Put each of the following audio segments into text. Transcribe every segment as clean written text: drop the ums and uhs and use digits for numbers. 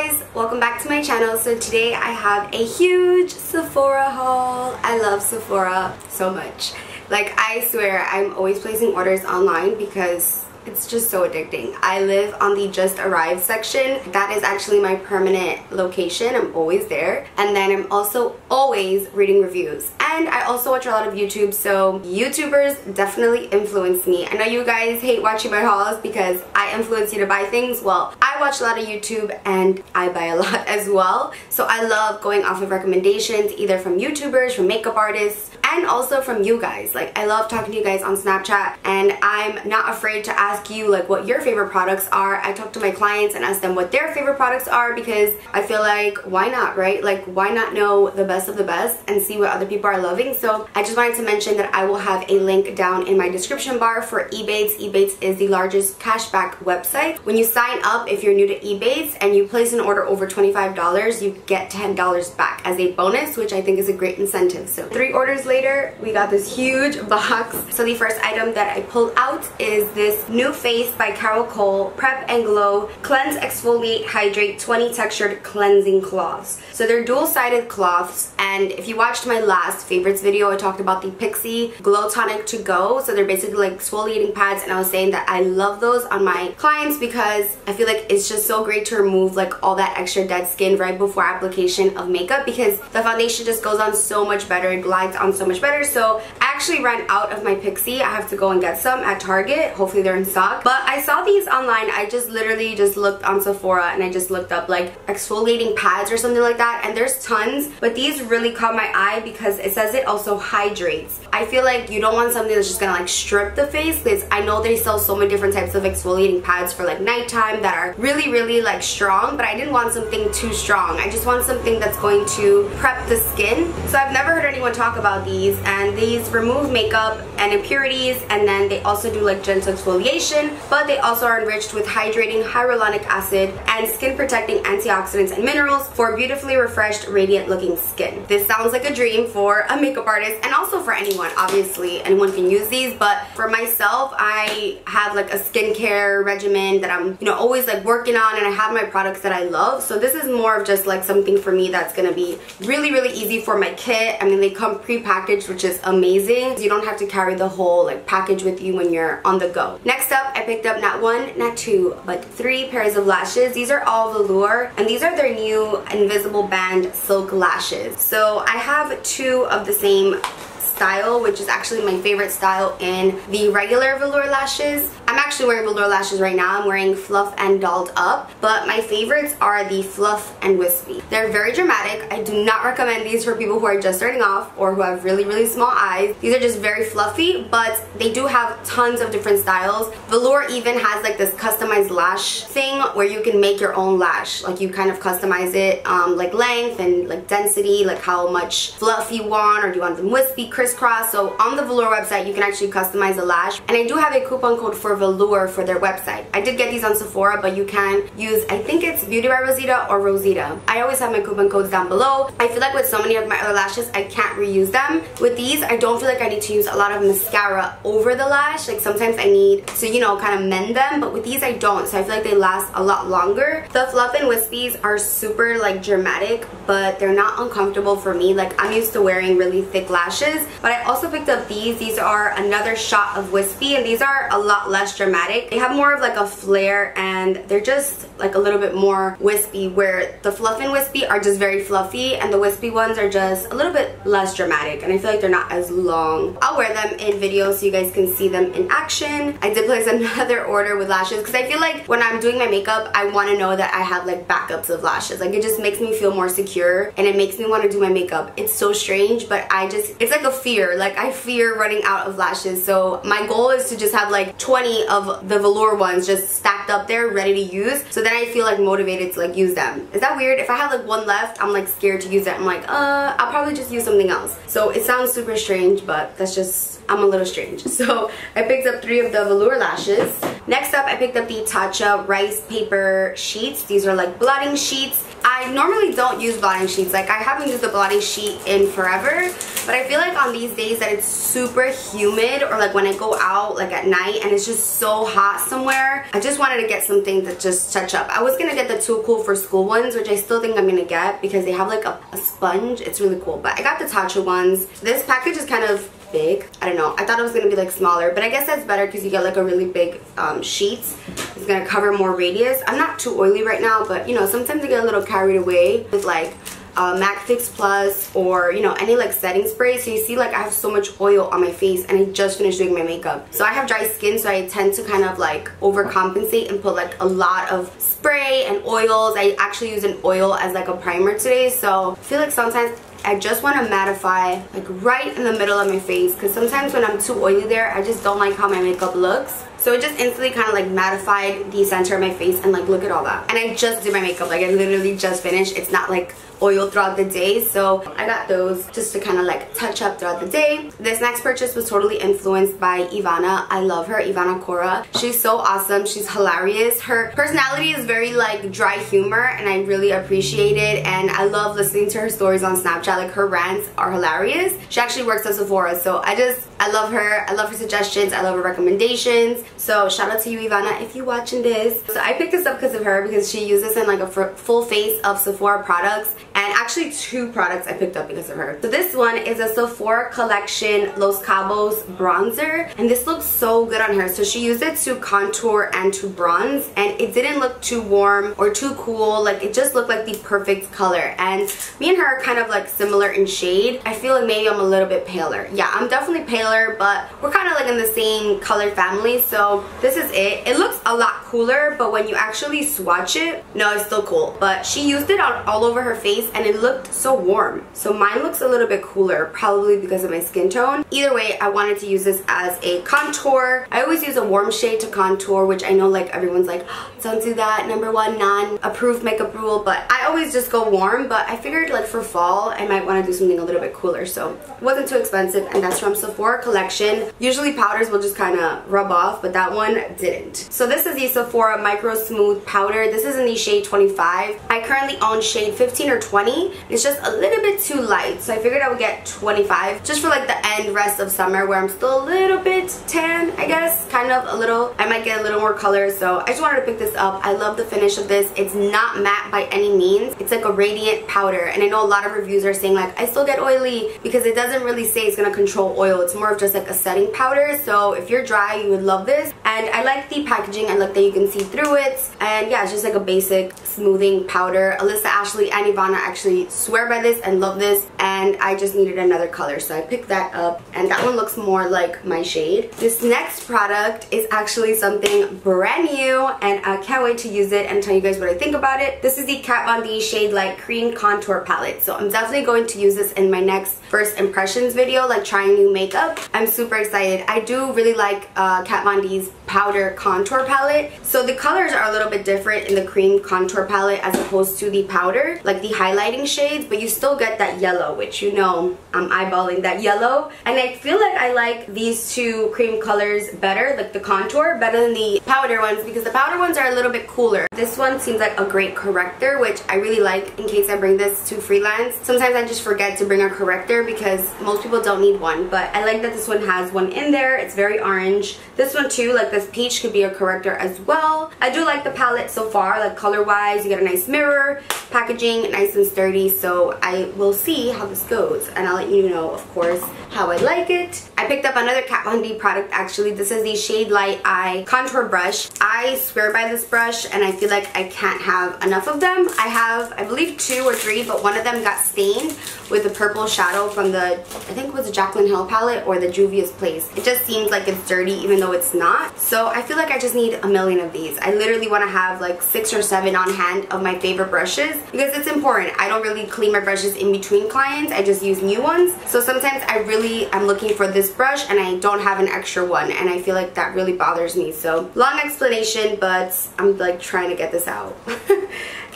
guys, welcome back to my channel. So today I have a huge Sephora haul. I love Sephora so much. Like, I swear I'm always placing orders online because it's just so addicting. I live on the just arrived section. That is actually my permanent location. I'm always there. And then I'm also always reading reviews. And I also watch a lot of YouTube, so YouTubers definitely influence me. I know you guys hate watching my hauls because I influence you to buy things. Well, I watch a lot of YouTube and I buy a lot as well. So I love going off of recommendations either from YouTubers, from makeup artists, and also from you guys. Like, I love talking to you guys on Snapchat, and I'm not afraid to ask you like what your favorite products are. I talk to my clients and ask them what their favorite products are because I feel like, why not, right? Like, why not know the best of the best and see what other people are loving? So I just wanted to mention that I will have a link down in my description bar for Ebates. Ebates is the largest cashback website. When you sign up, if you're new to Ebates and you place an order over $25, you get $10 back as a bonus, which I think is a great incentive. So 3 orders later, we got this huge box. So the first item that I pulled out is this New Face by Carol Cole Prep and Glow Cleanse, Exfoliate, Hydrate 20 Textured Cleansing Cloths. So they're dual-sided cloths, and if you watched my last favorites video, I talked about the Peachy Glow Tonic to Go. So they're basically like exfoliating pads, and I was saying that I love those on my clients because I feel like it's just so great to remove like all that extra dead skin right before application of makeup, because the foundation just goes on so much better, it glides on so much better. So I actually ran out of my Peachy. I have to go and get some at Target. Hopefully they're in stock. But I saw these online. I just literally just looked on Sephora and I just looked up like exfoliating pads or something like that, and there's tons, but these really caught my eye because it says it also hydrates. I feel like you don't want something that's just gonna like strip the face, because I know they sell so many different types of exfoliating pads for like nighttime that are really like strong, but I didn't want something too strong. I just want something that's going to prep the skin. So I've never heard anyone talk about these, and these remove makeup and impurities, and then they also do like gentle exfoliation, but they also are enriched with hydrating hyaluronic acid and skin protecting antioxidants and minerals for beautifully refreshed, radiant looking skin. This sounds like a dream for a makeup artist, and also for anyone. Obviously anyone can use these, but for myself, I have like a skincare regimen that I'm, you know, always like working on, and I have my products that I love. So this is more of just like something for me that's gonna be really easy for my kit. I mean, they come pre-packaged, which is amazing. You don't have to carry the whole like package with you when you're on the go. Next up, I picked up not 1, not 2, but 3 pairs of lashes. These are all Velour, and these are their new invisible band silk lashes. So I have 2 of the same style, which is actually my favorite style in the regular Velour lashes. I'm actually wearing Velour lashes right now. I'm wearing Fluff and Dolled Up, but my favorites are the Fluff and Whispie. They're very dramatic. I do not recommend these for people who are just starting off or who have really small eyes. These are just very fluffy, but they do have tons of different styles. Velour even has like this customized lash thing where you can make your own lash. Like, you kind of customize it, like length and like density, like how much fluff you want, or do you want them wispy, crisscross. So on the Velour website, you can actually customize a lash, and I do have a coupon code for Velour for their website. I did get these on Sephora, but you can use, I think it's Beauty by Rosita or Rosita. I always have my coupon codes down below. I feel like with so many of my other lashes, I can't reuse them. With these, I don't feel like I need to use a lot of mascara over the lash. Like, sometimes I need to, you know, kind of mend them, but with these I don't, so I feel like they last a lot longer. The Fluff and Whispies are super like dramatic, but they're not uncomfortable for me. Like, I'm used to wearing really thick lashes. But I also picked up these. These are another shot of Whispie, and these are a lot less dramatic. They have more of like a flare, and they're just like a little bit more wispy, where the Fluff and Whispie are just very fluffy, and the Whispie ones are just a little bit less dramatic, and I feel like they're not as long. I'll wear them in videos so you guys can see them in action. I did place another order with lashes because I feel like when I'm doing my makeup, I want to know that I have like backups of lashes. Like, it just makes me feel more secure, and it makes me want to do my makeup. It's so strange, but it's like a fear. Like, I fear running out of lashes, so my goal is to just have like 20 of the Velour ones just stacked up there ready to use, so then I feel like motivated to like use them. Is that weird? If I have like 1 left, I'm like scared to use it. I'm like, I'll probably just use something else. So it sounds super strange, but that's just, I'm a little strange. So I picked up 3 of the Velour lashes. Next up, I picked up the Tatcha rice paper sheets. These are like blotting sheets. I normally don't use blotting sheets. Like, I haven't used a blotting sheet in forever, but I feel like on these days that it's super humid, or like when I go out like at night and it's just so hot somewhere, I just wanted to get something to just touch up. I was gonna get the Too Cool for School ones, which I still think I'm gonna get because they have like a sponge. It's really cool, but I got the Tatcha ones. This package is kind of big. I don't know. I thought it was going to be like smaller, but I guess that's better because you get like a really big sheet. It's going to cover more radius. I'm not too oily right now, but you know, sometimes I get a little carried away with like MAC Fix Plus or, you know, any like setting spray. So you see, like, I have so much oil on my face and I just finished doing my makeup. So I have dry skin, so I tend to kind of like overcompensate and put like a lot of spray and oils. I actually use an oil as like a primer today, so I feel like sometimes I just want to mattify like right in the middle of my face, because sometimes when I'm too oily there, I just don't like how my makeup looks. So it just instantly kind of like mattified the center of my face, and like look at all that. And I just did my makeup, like I literally just finished. It's not like oil throughout the day, so I got those just to kind of like touch up throughout the day. This next purchase was totally influenced by Ivana. I love her, Ivana Cora. She's so awesome. She's hilarious. Her personality is very like dry humor, and I really appreciate it, and I love listening to her stories on Snapchat. Like, her rants are hilarious. She actually works at Sephora, so I love her. I love her suggestions. I love her recommendations. So shout out to you, Ivana, if you're watching this. So I picked this up because of her, because she uses in like a full face of Sephora products, and actually 2 products I picked up because of her. So this one is a Sephora Collection Los Cabos bronzer, and this looks so good on her. So she used it to contour and to bronze, and it didn't look too warm or too cool. Like, it just looked like the perfect color, and me and her are kind of like similar in shade. I feel like maybe I'm a little bit paler. Yeah, I'm definitely paler, but we're kind of like in the same color family. So this is it. It looks a lot cooler, but when you actually swatch it, no, it's still cool. But she used it all over her face, and it looked so warm. So mine looks a little bit cooler, probably because of my skin tone. Either way, I wanted to use this as a contour. I always use a warm shade to contour, which I know like everyone's like, don't do that, #1 non-approved makeup rule, but I always just go warm. But I figured like for fall, I might want to do something a little bit cooler, so it wasn't too expensive, and that's from Sephora Collection. Usually powders will just kind of rub off, but that one didn't. So this is the Sephora Micro Smooth Powder. This is in the shade 25. I currently own shade 15 or 20. It's just a little bit too light, so I figured I would get 25 just for like the end rest of summer, where I'm still a little bit tan, I guess, kind of a little. I might get a little more color, so I just wanted to pick this up. I love the finish of this. It's not matte by any means. It's like a radiant powder, and I know a lot of reviews are saying like, I still get oily, because it doesn't really say it's gonna control oil. It's more of just like a setting powder. So if you're dry, you would love this. And I like the packaging. I like that you can see through it, and yeah, it's just like a basic smoothing powder. Alyssa, Ashley, and Ivana actually swear by this and love this, and I just needed another color, so I picked that up, and that one looks more like my shade. This next product is actually something brand new, and I can't wait to use it and tell you guys what I think about it. This is the Kat Von D Shade Light Cream Contour Palette. So I'm definitely going to use this in my next first impressions video, like trying new makeup. I'm super excited. I do really like Kat Von D's powder contour palette. So the colors are a little bit different in the cream contour palette as opposed to the powder, like the highlighting shades, but you still get that yellow, which, you know, I'm eyeballing that yellow. And I feel like I like these 2 cream colors better, like the contour, better than the powder ones, because the powder ones are a little bit cooler. This one seems like a great corrector, which I really like in case I bring this to freelance. Sometimes I just forget to bring a corrector because most people don't need one, but I like that this one has one in there. It's very orange. This one too, like this peach, could be a corrector as well. I do like the palette so far, like color wise. You get a nice mirror, packaging nice and sturdy, so I will see how this goes, and I'll let you know, of course, how I like it. I picked up another Kat Von D product actually. This is the Shade Light Eye Contour Brush. I swear by this brush, and I feel like I can't have enough of them. I have, I believe, 2 or 3, but one of them got stained with the purple shadow from the, I think it was the Jaclyn Hill palette or the Juvia's Place. It just seems like it's dirty even though it's not. So I feel like I just need a million of these. I literally want to have like 6 or 7 on hand of my favorite brushes, because it's important. I don't really clean my brushes in between clients. I just use new ones. So sometimes I'm looking for this brush and I don't have an extra one, and I feel like that really bothers me. So long explanation, but I'm like trying to get this out.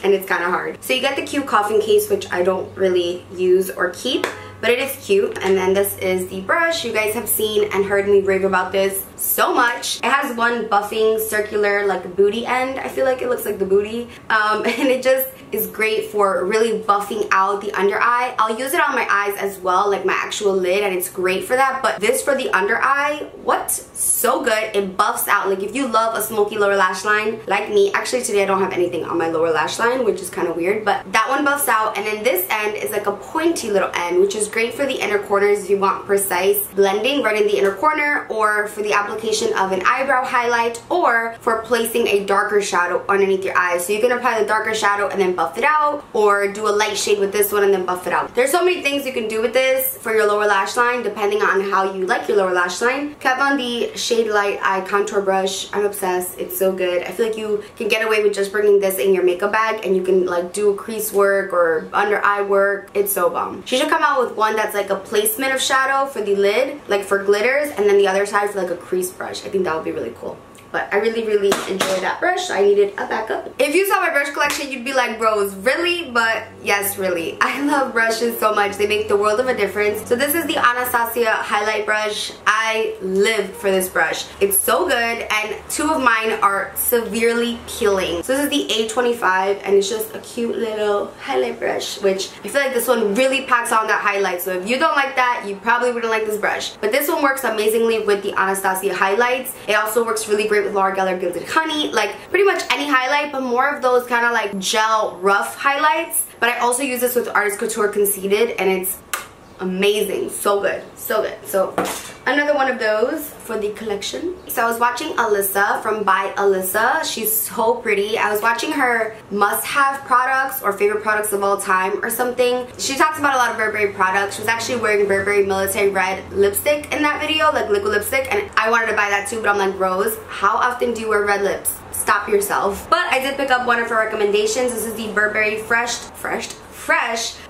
And it's kind of hard. So you get the cute coffin case, which I don't really use or keep, but but it is cute. And then this is the brush. You guys have seen and heard me rave about this so much. It has one buffing circular like booty end. I feel like it looks like the booty, and it just is great for really buffing out the under eye. I'll use it on my eyes as well, like my actual lid, and it's great for that. But this for the under eye, what? So good. It buffs out. Like if you love a smoky lower lash line like me, actually today I don't have anything on my lower lash line, which is kind of weird, but that one buffs out. And then this end is like a pointy little end, which is great for the inner corners if you want precise blending right in the inner corner, or for the application of an eyebrow highlight, or for placing a darker shadow underneath your eyes. So you can apply the darker shadow and then buff it out, or do a light shade with this one and then buff it out. There's so many things you can do with this for your lower lash line depending on how you like your lower lash line. Kept on the Shade Light Eye Contour Brush. I'm obsessed. It's so good. I feel like you can get away with just bringing this in your makeup bag and you can like do crease work or under eye work. It's so bomb. She should come out with one that's like a placement of shadow for the lid, like for glitters, and then the other side for like a crease brush. I think that would be really cool. But I really enjoy that brush, so I needed a backup. If you saw my brush collection, you'd be like, Rose, really? But yes, really. I love brushes so much. They make the world of a difference. So this is the Anastasia highlight brush. I lived for this brush. It's so good, and two of mine are severely peeling. So this is the A25, and it's just a cute little highlight brush, which I feel like this one really packs on that highlight. So if you don't like that, you probably wouldn't like this brush. But this one works amazingly with the Anastasia highlights. It also works really great with Laura Geller Gilded Honey, like pretty much any highlight, but more of those kind of like gel rough highlights. But I also use this with Artist Couture Conceited, and it's amazing. So good, so good. So another one of those for the collection. So I was watching Alyssa from By Alyssa. She's so pretty. I was watching her must-have products or favorite products of all time or something. She talks about a lot of Burberry products. She was actually wearing Burberry Military Red lipstick in that video, like liquid lipstick, and I wanted to buy that too, but I'm like, Rose, how often do you wear red lips? Stop yourself. But I did pick up one of her recommendations. This is the Burberry Fresh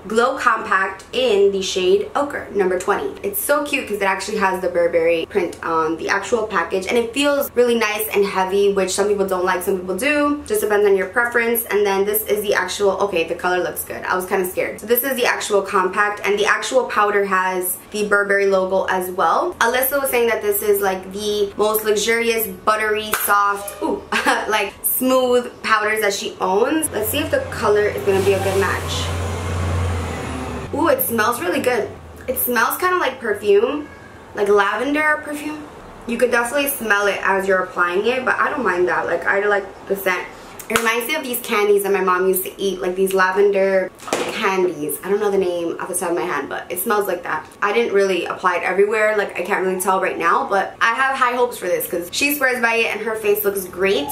Glow Compact in the shade Ochre, number 20. It's so cute because it actually has the Burberry print on the actual package, and it feels really nice and heavy, which some people don't like, some people do. Just depends on your preference. And then this is the actual, okay, the color looks good. I was kind of scared. So this is the actual compact, and the actual powder has the Burberry logo as well. Alyssa was saying that this is like the most luxurious, buttery, soft, ooh, like smooth powders that she owns. Let's see if the color is gonna be a good match. Ooh, it smells really good. It smells kind of like perfume, like lavender perfume. You could definitely smell it as you're applying it, but I don't mind that. Like, I like the scent. It reminds me of these candies that my mom used to eat, like these lavender candies. I don't know the name off the top of my head, but it smells like that. I didn't really apply it everywhere, like I can't really tell right now, but I have high hopes for this because she swears by it and her face looks great.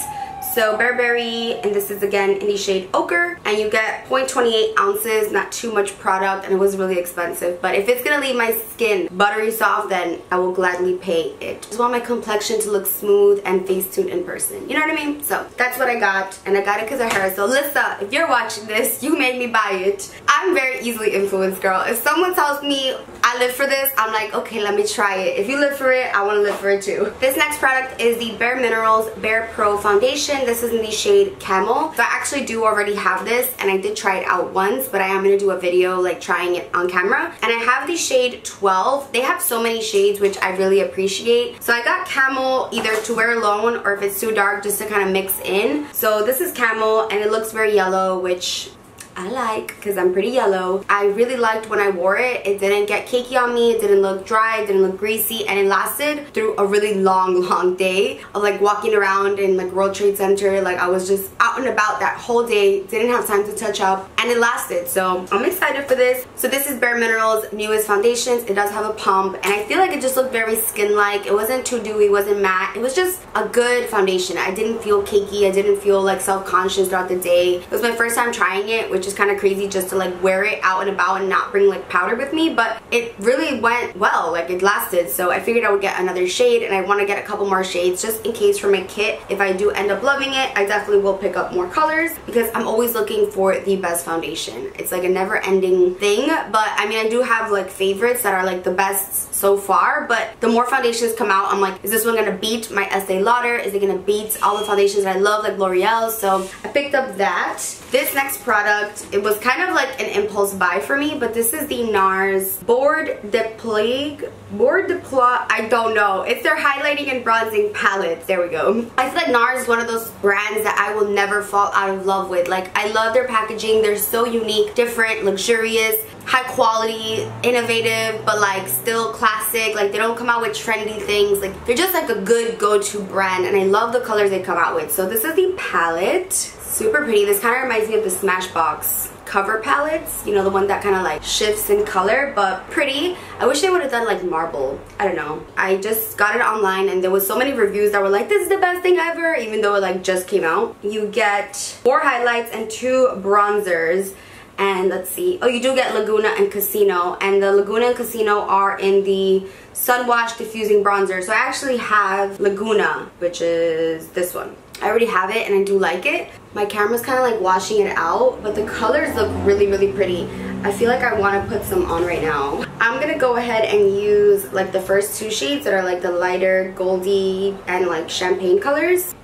So Burberry, and this is again in the shade Ochre, and you get 0.28 ounces, not too much product, and it was really expensive. But if it's gonna leave my skin buttery soft, then I will gladly pay it. I just want my complexion to look smooth and face-tuned in person. You know what I mean? So that's what I got, and I got it because of her. So Lisa, if you're watching this, you made me buy it. I'm very easily influenced, girl. If someone tells me I live for this, I'm like, okay, let me try it. If you live for it, I want to live for it too. This next product is the Bare Minerals BarePro Foundation. This is in the shade Camel. So I actually do already have this, and I did try it out once, but I am going to do a video like trying it on camera. And I have the shade 12. They have so many shades, which I really appreciate. So I got Camel either to wear alone, or if it's too dark, just to kind of mix in. So this is Camel, and it looks very yellow, which I like because I'm pretty yellow. I really liked when I wore it. It didn't get cakey on me, it didn't look dry, it didn't look greasy, and it lasted through a really long day of like walking around in like World Trade Center. Like I was just out and about that whole day, didn't have time to touch up, and it lasted. So I'm excited for this. So this is Bare Minerals' newest foundations. It does have a pump, and I feel like it just looked very skin-like. It wasn't too dewy, it wasn't matte. It was just a good foundation. I didn't feel cakey, I didn't feel like self-conscious throughout the day. It was my first time trying it, which is kind of crazy just to like wear it out and about and not bring like powder with me, but it really went well. Like it lasted. So I figured I would get another shade, and I want to get a couple more shades just in case for my kit. If I do end up loving it, I definitely will pick up more colors because I'm always looking for the best foundation. foundation. It's like a never-ending thing, but I mean, I do have like favorites that are like the best so far, but the more foundations come out, I'm like, is this one gonna beat my Estee Lauder? Is it gonna beat all the foundations that I love, like L'Oreal? So I picked up that. This next product, it was kind of like an impulse buy for me, but this is the NARS Board de Plage, I don't know. It's their highlighting and bronzing palettes. There we go. I feel like NARS is one of those brands that I will never fall out of love with. Like, I love their packaging. They're so unique, different, luxurious, high quality, innovative, but like still classic. Like, they don't come out with trendy things. Like, they're just like a good go-to brand, and I love the colors they come out with. So this is the palette. Super pretty. This kind of reminds me of the Smashbox cover palettes, you know, the one that kind of like shifts in color, but pretty. I wish they would have done like marble. I don't know. I just got it online and there was so many reviews that were like, this is the best thing ever, even though it like just came out. You get 4 highlights and 2 bronzers. And let's see, oh, you do get Laguna and Casino, and the Laguna and Casino are in the Sun Wash Diffusing Bronzer. So I actually have Laguna, which is this one. I already have it and I do like it. My camera's kind of like washing it out, but the colors look really, really pretty. I feel like I want to put some on right now. I'm gonna go ahead and use like the first 2 shades that are like the lighter goldy and like champagne colors.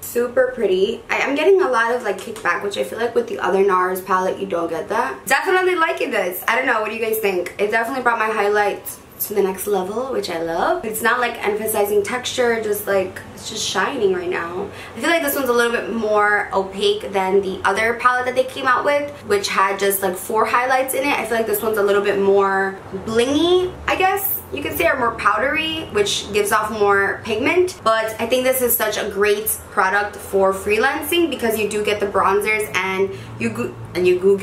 Super pretty. I'm getting a lot of like kickback, which I feel like with the other NARS palette you don't get that. Definitely liking this. I don't know, what do you guys think? It definitely brought my highlights to the next level, which I love. It's not like emphasizing texture, just like it's just shining right now. I feel like this one's a little bit more opaque than the other palette that they came out with, which had just like 4 highlights in it. I feel like this one's a little bit more blingy, I guess you could say, are more powdery, which gives off more pigment. But I think this is such a great product for freelancing because you do get the bronzers and you do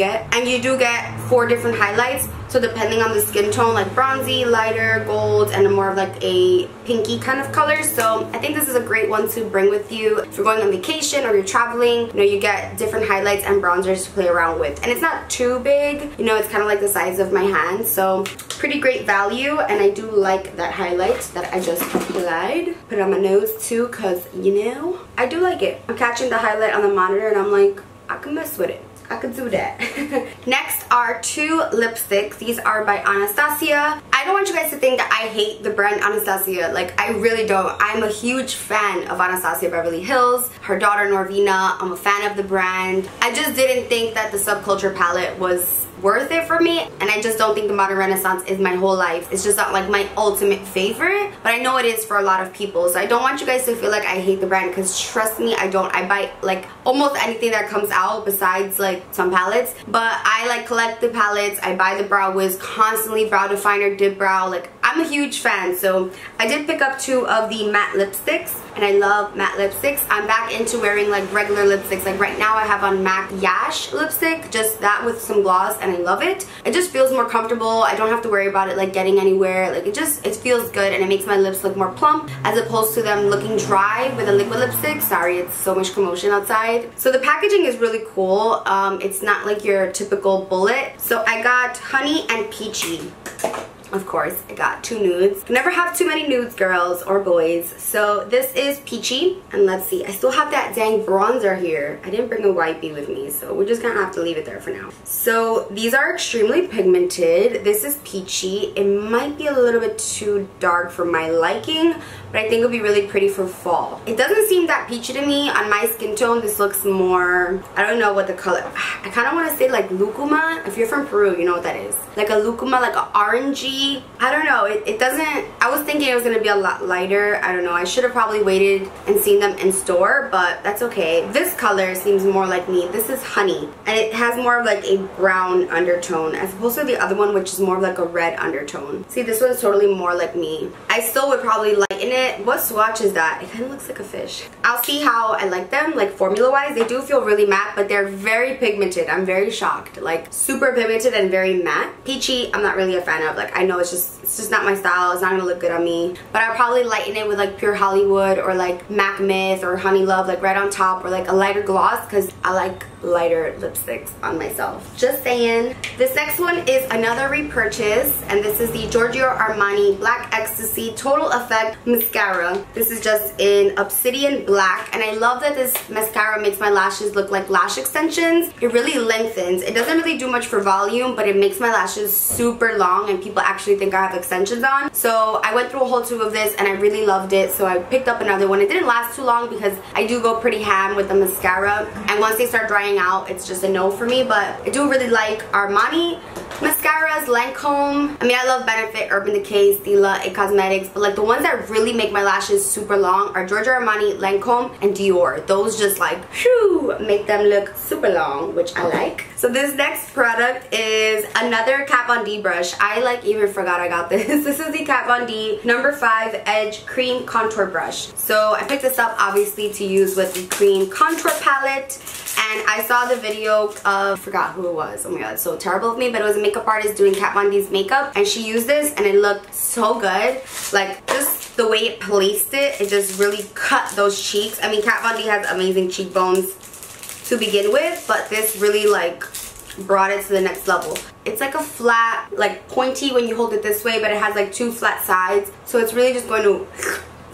get 4 different highlights. So depending on the skin tone, like bronzy, lighter, gold, and a more of like a pinky kind of color. So I think this is a great one to bring with you if you're going on vacation or you're traveling. You know, you get different highlights and bronzers to play around with, and it's not too big. You know, it's kind of like the size of my hand. So pretty great value, and I do like that highlight that I just applied. Put it on my nose too, cause you know, I do like it. I'm catching the highlight on the monitor and I'm like, I can mess with it. I could do that. Next are 2 lipsticks. These are by Anastasia. I don't want you guys to think that I hate the brand Anastasia. Like, I really don't. I'm a huge fan of Anastasia Beverly Hills, her daughter Norvina. I'm a fan of the brand. I just didn't think that the Subculture palette was worth it for me, and I just don't think the Modern Renaissance is my whole life. It's just not like my ultimate favorite, but I know it is for a lot of people. So I don't want you guys to feel like I hate the brand, because trust me, I don't. I buy like almost anything that comes out besides like some palettes, but I like collect the palettes. I buy the Brow Wiz constantly, Brow Definer, Dip Brow. Like, I'm a huge fan. So I did pick up 2 of the matte lipsticks, and I love matte lipsticks. I'm back into wearing like regular lipsticks. Like right now I have on MAC Yash lipstick, just that with some gloss, and I love it. It just feels more comfortable. I don't have to worry about it like getting anywhere. Like, it feels good, and it makes my lips look more plump as opposed to them looking dry with a liquid lipstick. Sorry, it's so much commotion outside. So the packaging is really cool. It's not like your typical bullet. So I got Honey and Peachy. Of course, I got 2 nudes. Can never have too many nudes, girls or boys. So this is Peachy, and let's see. I still have that dang bronzer here. I didn't bring a Whispie with me, so we're just gonna have to leave it there for now. So these are extremely pigmented. This is Peachy. It might be a little bit too dark for my liking, but I think it'll be really pretty for fall. It doesn't seem that peachy to me. On my skin tone, this looks more, I don't know what the color, I kind of want to say like lucuma. If you're from Peru, you know what that is. Like a lucuma, like an orangey. I don't know, it doesn't, I was thinking it was going to be a lot lighter. I don't know, I should have probably waited and seen them in store, but that's okay. This color seems more like me. This is Honey, and it has more of like a brown undertone as opposed to the other one, which is more of like a red undertone. See, this one's totally more like me. I still would probably lighten it. What swatch is that? It kind of looks like a fish. I'll see how I like them, like formula wise. They do feel really matte, but they're very pigmented. I'm very shocked. Like super pigmented and very matte. Peachy, I'm not really a fan of. Like, I know it's just not my style. It's not gonna look good on me. But I'll probably lighten it with like Pure Hollywood or like Mac Myth or Honey Love, like right on top, or like a lighter gloss, because I like lighter lipsticks on myself. Just saying. This next one is another repurchase, and this is the Giorgio Armani Black Ecstasy Total Effect Mascara. This is just in Obsidian Black, and I love that this mascara makes my lashes look like lash extensions. It really lengthens. It doesn't really do much for volume, but it makes my lashes super long, and people actually think I have extensions on. So I went through a whole tube of this, and I really loved it, so I picked up another one. It didn't last too long because I do go pretty ham with the mascara, and once they start drying out, it's just a no for me. But I do really like Armani mascaras, Lancome. I mean, I love Benefit, Urban Decay, Stila, It Cosmetics, but like the ones that really make my lashes super long are Giorgio Armani, Lancome, and Dior. Those just like, whew, make them look super long, which I like. So this next product is another Kat Von D brush. I like even forgot I got this. This is the Kat Von D number 5 Edge Cream Contour Brush. So I picked this up obviously to use with the cream contour palette, and I saw the video of, I forgot who it was. Oh my god, it's so terrible of me, but it was a makeup artist doing Kat Von D's makeup, and she used this and it looked so good. Like just the way it placed it, it just really cut those cheeks. I mean, Kat Von D has amazing cheekbones to begin with, but this really like brought it to the next level. It's like a flat, like pointy when you hold it this way, but it has like 2 flat sides, so it's really just going to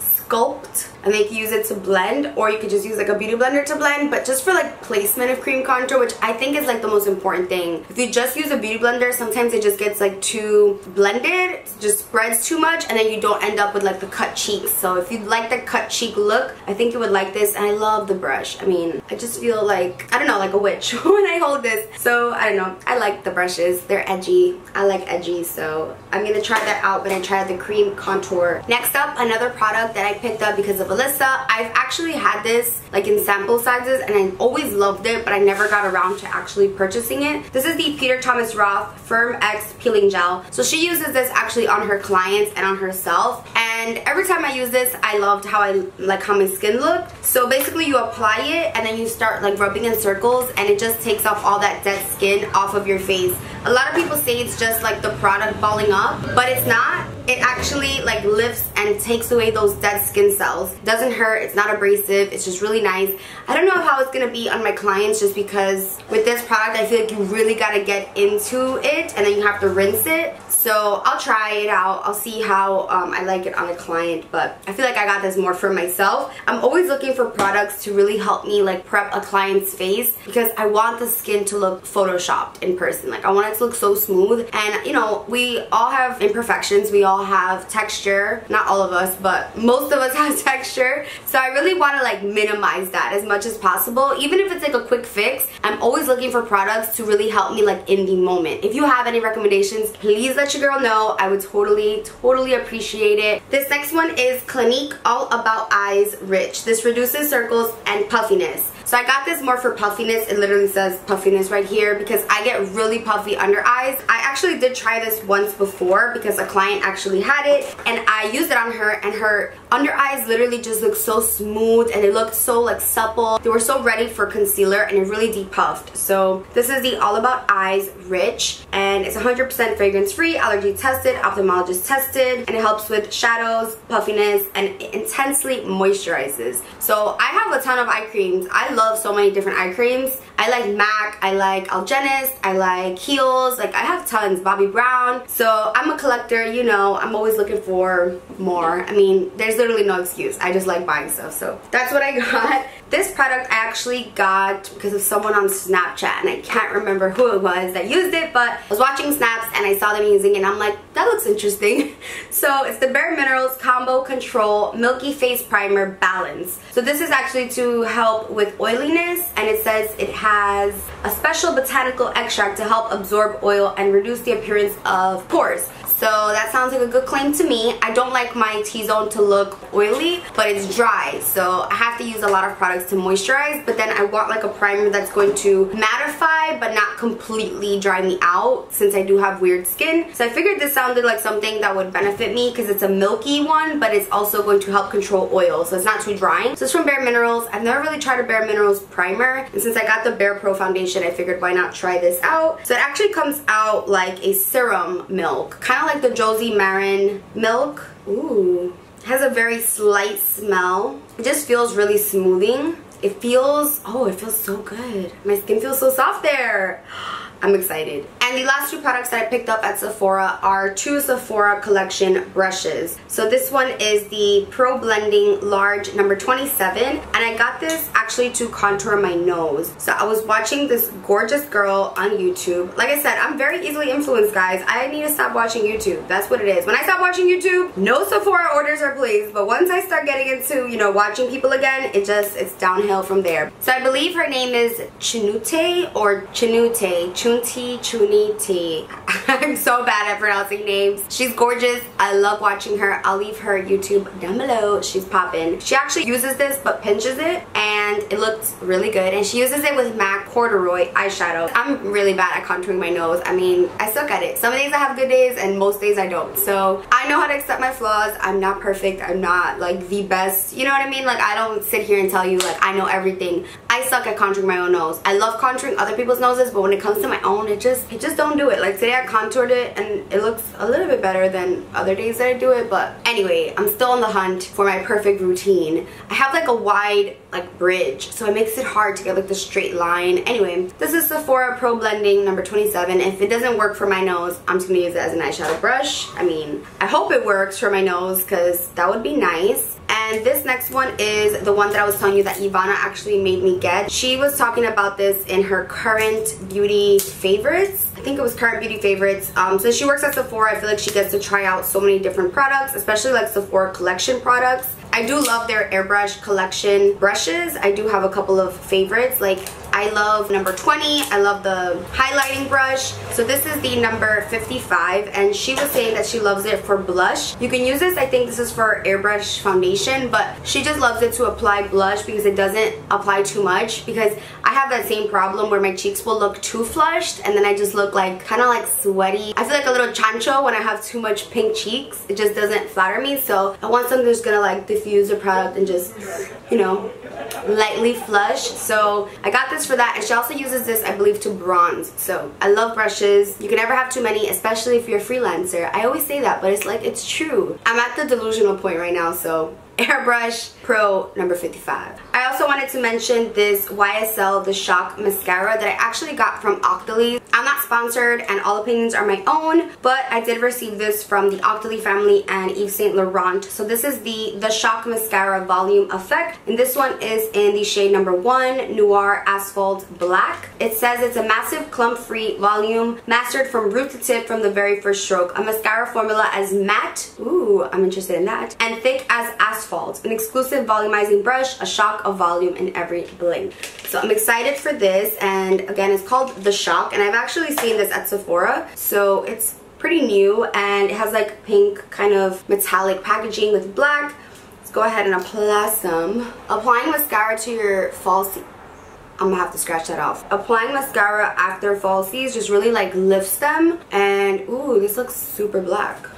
sculpt, and then you can use it to blend, or you could just use like a beauty blender to blend. But just for like placement of cream contour, which I think is like the most important thing. If you just use a beauty blender, sometimes it just gets like too blended, it just spreads too much, and then you don't end up with like the cut cheeks. So if you like the cut cheek look, I think you would like this. And I love the brush. I mean, I just feel like, I don't know, like a witch when I hold this. So I don't know, I like the brushes. They're edgy. I like edgy, so I'm gonna try that out when I try the cream contour. Next up, another product that I picked up because of Alyssa. I've actually had this like in sample sizes, and I always loved it, but I never got around to actually purchasing it. This is the Peter Thomas Roth Firm X Peeling Gel. So she uses this actually on her clients and on herself, and every time I use this, I loved how how my skin looked. So basically you apply it and then you start like rubbing in circles, and it just takes off all that dead skin off of your face. A lot of people say it's just like the product balling up, but it's not. It actually like lifts and takes away those dead skin cells. Doesn't hurt, it's not abrasive, it's just really nice. I don't know how it's gonna be on my clients, just because with this product I feel like you really gotta get into it and then you have to rinse it. So I'll try it out. I'll see how I like it on a client, but I feel like I got this more for myself. I'm always looking for products to really help me like prep a client's face, because I want the skin to look photoshopped in person. Like I want it to look so smooth, and you know, we all have imperfections, we all have texture. Not all of us, but most of us have texture. So I really want to like minimize that as much as possible. Even if it's like a quick fix, I'm always looking for products to really help me like in the moment. If you have any recommendations, please let your girl know. I would totally appreciate it. This next one is Clinique All About Eyes Rich. This reduces circles and puffiness. So I got this more for puffiness. It literally says puffiness right here, because I get really puffy under eyes. I actually did try this once before because a client actually had it, and I used it on her, and her under eyes literally just looked so smooth, and it looked so like supple. They were so ready for concealer, and it really depuffed. So this is the All About Eyes Rich, and it's 100% fragrance free, allergy tested, ophthalmologist tested, and it helps with shadows, puffiness, and it intensely moisturizes. So I have a ton of eye creams. I love so many different eye creams. I like MAC, I like Algenist, I like Kiehl's, like I have tons, Bobbi Brown. So I'm a collector, you know, I'm always looking for more. I mean, there's literally no excuse. I just like buying stuff, so that's what I got. This product I actually got because of someone on Snapchat, and I can't remember who it was that used it, but I was watching snaps and I saw them using it, and I'm like, that looks interesting. So it's the Bare Minerals Combo Control Milky Face Primer Balance. So this is actually to help with oiliness, and it says it has a special botanical extract to help absorb oil and reduce the appearance of pores. So that sounds like a good claim to me. I don't like my T-zone to look oily, but it's dry, so I have to use a lot of products to moisturize. But then I want like a primer that's going to mattify but not completely dry me out, since I do have weird skin. So I figured this sounded like something that would benefit me because it's a milky one, but it's also going to help control oil, so it's not too drying. So it's from Bare Minerals. I've never really tried a Bare Minerals primer, and since I got the BarePro foundation, I figured why not try this out. So it actually comes out like a serum milk, kind of like the Josie Maran milk. Ooh, it has a very slight smell. It just feels really smoothing. It feels, oh, it feels so good. My skin feels so soft there. I'm excited. And the last two products that I picked up at Sephora are two Sephora collection brushes. So this one is the Pro Blending Large number 27, and I got this actually to contour my nose. So I was watching this gorgeous girl on YouTube. Like I said, I'm very easily influenced, guys. I need to stop watching YouTube. That's what it is. When I stop watching YouTube, no Sephora orders are placed, but once I start getting into, you know, watching people again, it's downhill from there. So I believe her name is Chinute or Chinute. Chuniti. I'm so bad at pronouncing names. She's gorgeous. I love watching her. I'll leave her YouTube down below. She's poppin'. She actually uses this but pinches it, and it looks really good. And she uses it with MAC corduroy eyeshadow. I'm really bad at contouring my nose. I mean, I suck at it. Some days I have good days and most days I don't. So I know how to accept my flaws. I'm not perfect. I'm not like the best. You know what I mean? Like, I don't sit here and tell you like I know everything. I suck at contouring my own nose. I love contouring other people's noses, but when it comes to my own, it just don't do it. Like today I contoured it and it looks a little bit better than other days that I do it. But anyway, I'm still on the hunt for my perfect routine. I have like a wide like bridge, so it makes it hard to get like the straight line. Anyway, this is Sephora Pro Blending number 27. If it doesn't work for my nose, I'm just gonna use it as an eyeshadow brush. I mean, I hope it works for my nose because that would be nice. And this next one is the one that I was telling you that Ivana actually made me get. She was talking about this in her current beauty favorites. I think it was current beauty favorites. Since she works at Sephora, I feel like she gets to try out so many different products, especially like Sephora collection products. I do love their airbrush collection brushes. I do have a couple of favorites. Like, I love number 20. I love the highlighting brush. So this is the number 55, and she was saying that she loves it for blush. You can use this, I think this is for airbrush foundation, but she just loves it to apply blush because it doesn't apply too much, because I have that same problem where my cheeks will look too flushed and then I just look like kind of like sweaty. I feel like a little chancho when I have too much pink cheeks. It just doesn't flatter me, so I want something that's gonna like diffuse the product and just, you know, lightly flush. So I got this for that, and she also uses this, I believe, to bronze. So I love brushes. You can never have too many, especially if you're a freelancer. I always say that, but it's like, it's true. I'm at the delusional point right now, so Airbrush Pro number 55. I also wanted to mention this YSL The Shock Mascara that I actually got from Octoly. I'm not sponsored and all opinions are my own, but I did receive this from the Octoly family and Yves Saint Laurent. So this is the Shock Mascara Volume Effect, and this one is in the shade number 1, Noir Asphalt Black. It says it's a massive clump-free volume, mastered from root to tip from the very first stroke. A mascara formula as matte, ooh, I'm interested in that, and thick as asphalt. An exclusive volumizing brush, a shock of volume in every blink. So I'm excited for this, and again, it's called The Shock, and I've actually seen this at Sephora, so it's pretty new, and it has like pink kind of metallic packaging with black. Let's go ahead and apply some. Applying mascara to your falsies, I'm gonna have to scratch that off. Applying mascara after falsies just really like lifts them, and ooh, this looks super black.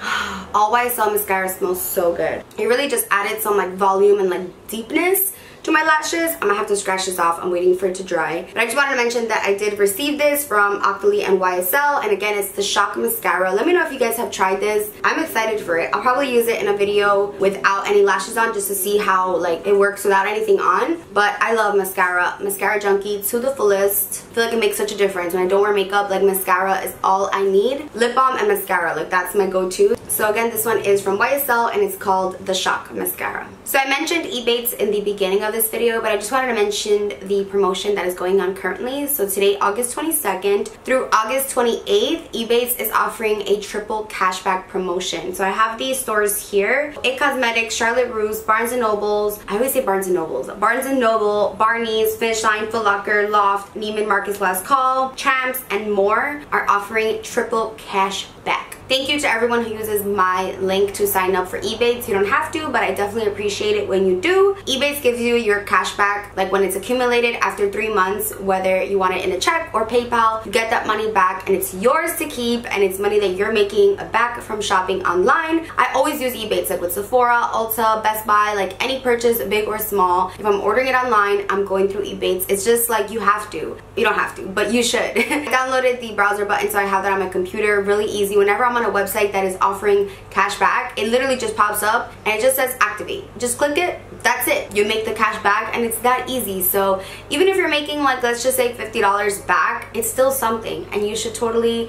All YSL mascara smells so good. It really just added some like volume and like deepness to my lashes. I'm gonna have to scratch this off. I'm waiting for it to dry. But I just wanted to mention that I did receive this from Octoly and YSL, and again, it's the Shock Mascara. Let me know if you guys have tried this. I'm excited for it. I'll probably use it in a video without any lashes on just to see how like it works without anything on. But I love mascara. Mascara junkie to the fullest. I feel like it makes such a difference. When I don't wear makeup, like mascara is all I need. Lip balm and mascara, like that's my go-to. So again, this one is from YSL and it's called the Shock Mascara. So I mentioned Ebates in the beginning of this video, but I just wanted to mention the promotion that is going on currently. So today, August 22nd through August 28th, Ebates is offering a triple cashback promotion. So I have these stores here: It Cosmetics, Charlotte Russe, Barnes & Nobles, I always say Barnes & Nobles, Barnes & Noble, Barney's, Finish Line, Foot Locker, Loft, Neiman Marcus Last Call, Champs, and more are offering triple cashback. Thank you to everyone who uses my link to sign up for Ebates. You don't have to, but I definitely appreciate it when you do. Ebates gives you your cash back, like when it's accumulated after 3 months, whether you want it in a check or PayPal, you get that money back and it's yours to keep, and it's money that you're making back from shopping online. I always use Ebates, like with Sephora, Ulta, Best Buy, like any purchase, big or small. If I'm ordering it online, I'm going through Ebates. It's just like you have to. You don't have to, but you should. I downloaded the browser button, so I have that on my computer. Really easy. Whenever I'm on a website that is offering cash back, it literally just pops up and it just says activate. Just click it. That's it. You make the cash back, and it's that easy. So even if you're making, like, let's just say $50 back, it's still something, and you should totally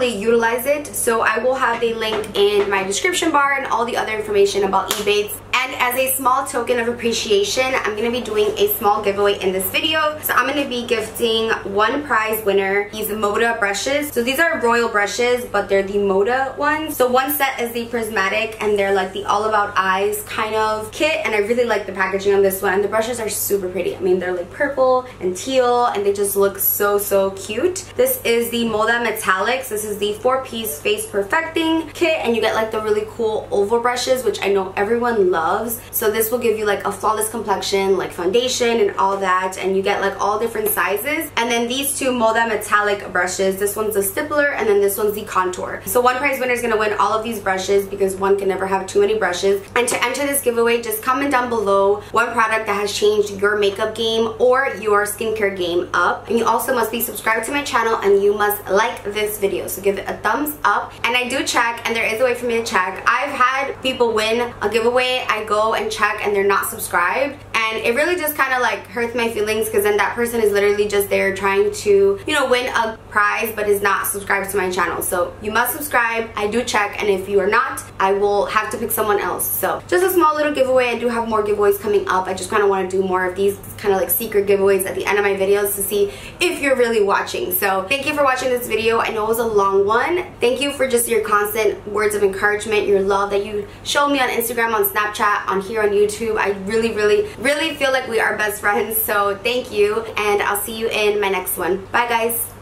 utilize it. So I will have a link in my description bar and all the other information about Ebates. And as a small token of appreciation, I'm going to be doing a small giveaway in this video. So I'm going to be gifting one prize winner these Moda brushes. So these are royal brushes, but they're the Moda ones. So one set is the prismatic, and they're like the all about eyes kind of kit, and I really like the packaging on this one. And the brushes are super pretty. I mean, they're like purple and teal, and they just look so cute. This is the Moda Metallics. This is the 4-piece face perfecting kit, and you get like the really cool oval brushes, which I know everyone loves. So this will give you like a flawless complexion, like foundation and all that, and you get like all different sizes. And then these two Moda Metallic brushes, this one's the stippler and then this one's the contour. So one prize winner is going to win all of these brushes, because one can never have too many brushes. And to enter this giveaway, just comment down below one product that has changed your makeup game or your skincare game up. And you also must be subscribed to my channel, and you must like this video. So give it a thumbs up. And I do check, and there is a way for me to check. I've had people win a giveaway, I go and check and they're not subscribed, and it really just kind of like hurts my feelings, because then that person is literally just there trying to, you know, win a prize but is not subscribed to my channel. So you must subscribe. I do check, and if you are not, I will have to pick someone else. So just a small little giveaway. I do have more giveaways coming up. I just kind of want to do more of these kind of like secret giveaways at the end of my videos to see if you're really watching. So thank you for watching this video. I know it was a long one. Thank you for just your constant words of encouragement, your love that you show me on Instagram, on Snapchat, on here on YouTube. I really feel like we are best friends. So thank you, and I'll see you in my next one. Bye guys.